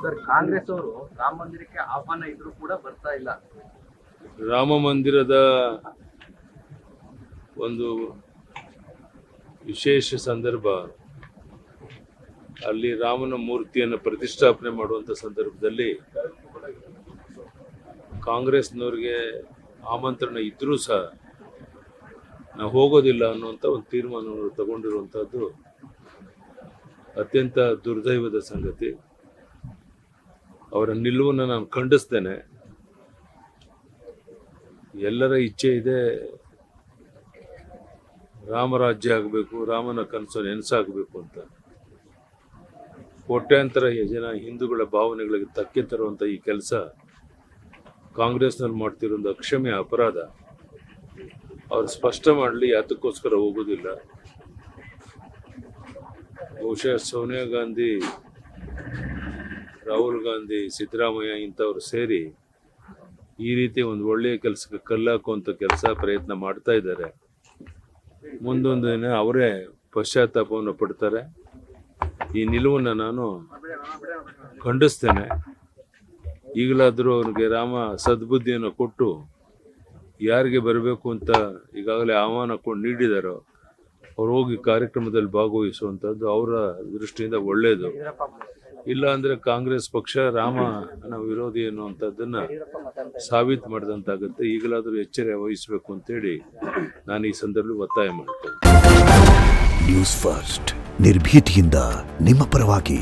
Sir, Congress ಅವರು ರಾಮ ಮಂದಿರಕ್ಕೆ ಆಹ್ವಾನ ಇದ್ರೂ ಕೂಡ ಬರ್ತಾ ಇಲ್ಲ. ರಾಮ ಮಂದಿರದ ಒಂದು ವಿಶೇಷ ಸಂದರ್ಭ, ಅಲ್ಲಿ ರಾಮನ ಮೂರ್ತಿಯನ್ನು ಪ್ರತಿಷ್ಠಾಪನೆ ಮಾಡುವಂಥ ಸಂದರ್ಭದಲ್ಲಿ ಕಾಂಗ್ರೆಸ್ನವ್ರಿಗೆ ಆಮಂತ್ರಣ ಇದ್ರೂ ಸಹ ನಾವು ಹೋಗೋದಿಲ್ಲ ಅನ್ನುವಂಥ ಒಂದು ತೀರ್ಮಾನವನ್ನು ತಗೊಂಡಿರುವಂಥದ್ದು ಅತ್ಯಂತ ದುರ್ದೈವದ ಸಂಗತಿ. ಅವರ ನಿಲುವನ್ನು ನಾನು ಖಂಡಿಸ್ತೇನೆ. ಎಲ್ಲರ ಇಚ್ಛೆ ಇದೆ ರಾಮರಾಜ್ಯ ಆಗಬೇಕು, ರಾಮನ ಕನಸು ನೆನಸಾಗಬೇಕು ಅಂತ. ಕೋಟ್ಯಾಂತರ ಜನ ಹಿಂದೂಗಳ ಭಾವನೆಗಳಿಗೆ ಧಕ್ಕೆ ತರುವಂಥ ಈ ಕೆಲಸ ಕಾಂಗ್ರೆಸ್ನಲ್ಲಿ ಮಾಡ್ತಿರೋದು ಅಕ್ಷಮ್ಯ ಅಪರಾಧ. ಅವ್ರು ಸ್ಪಷ್ಟ ಮಾಡಲಿ ಯಾತಕ್ಕೋಸ್ಕರ ಹೋಗೋದಿಲ್ಲ. ಬಹುಶಃ ಸೋನಿಯಾ ಗಾಂಧಿ, ರಾಹುಲ್ ಗಾಂಧಿ, ಸಿದ್ದರಾಮಯ್ಯ ಇಂಥವ್ರು ಸೇರಿ ಈ ರೀತಿ ಒಂದು ಒಳ್ಳೆಯ ಕೆಲಸಕ್ಕೆ ಕಲ್ಲಾಕುವಂಥ ಪ್ರಯತ್ನ ಮಾಡ್ತಾ ಇದ್ದಾರೆ. ಮುಂದೊಂದು ದಿನ ಅವರೇ ಪಶ್ಚಾತ್ತಾಪವನ್ನು ಪಡ್ತಾರೆ. ಈ ನಿಲುವನ್ನು ನಾನು ಖಂಡಿಸ್ತೇನೆ. ಈಗಲಾದರೂ ಅವ್ರಿಗೆ ರಾಮ ಸದ್ಬುದ್ಧಿಯನ್ನು ಕೊಟ್ಟು ಯಾರಿಗೆ ಬರಬೇಕು ಅಂತ ಈಗಾಗಲೇ ಆಹ್ವಾನ ನೀಡಿದಾರೋ ಅವ್ರು ಹೋಗಿ ಕಾರ್ಯಕ್ರಮದಲ್ಲಿ ಭಾಗವಹಿಸುವಂಥದ್ದು ಅವರ ದೃಷ್ಟಿಯಿಂದ ಒಳ್ಳೆಯದು. ಇಲ್ಲ ಅಂದರೆ ಕಾಂಗ್ರೆಸ್ ಪಕ್ಷ ರಾಮನ ವಿರೋಧಿ ಅನ್ನುವಂಥದ್ದನ್ನ ಸಾಬೀತು ಮಾಡಿದಂತಾಗುತ್ತೆ. ಈಗಲಾದರೂ ಎಚ್ಚರ ವಹಿಸಬೇಕು ಅಂತೇಳಿ ನಾನು ಈ ಸಂದರ್ಭದಲ್ಲಿ ಒತ್ತಾಯ ಮಾಡ್ತೇನೆ. ನ್ಯೂಸ್ ಫಸ್ಟ್, ನಿರ್ಭೀತಿಯಿಂದ ನಿಮ್ಮ ಪರವಾಗಿ.